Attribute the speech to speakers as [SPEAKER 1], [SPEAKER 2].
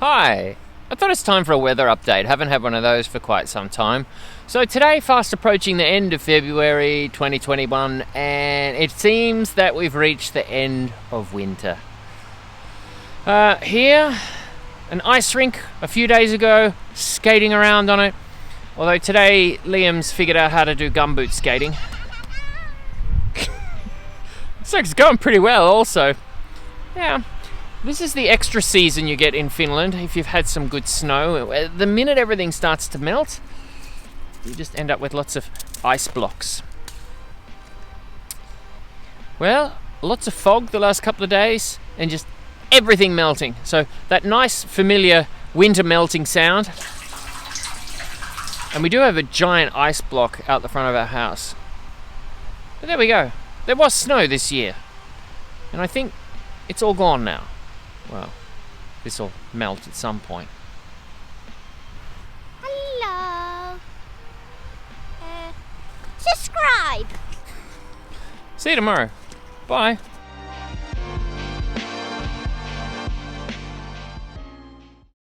[SPEAKER 1] Hi! I thought it's time for a weather update. Haven't had one of those for quite some time. So today, fast approaching the end of February 2021, and it seems that we've reached the end of winter. Here, an ice rink a few days ago, skating around on it. Although today, Liam's figured out how to do gumboot skating. So it's going pretty well also. Yeah. This is the extra season you get in Finland if you've had some good snow. The minute everything starts to melt, you just end up with lots of ice blocks. Well, lots of fog the last couple of days and just everything melting. So that nice familiar winter melting sound. And we do have a giant ice block out the front of our house. But there we go. There was snow this year. And I think it's all gone now. Well, this will melt at some point.
[SPEAKER 2] Hello. Subscribe.
[SPEAKER 1] See you tomorrow. Bye.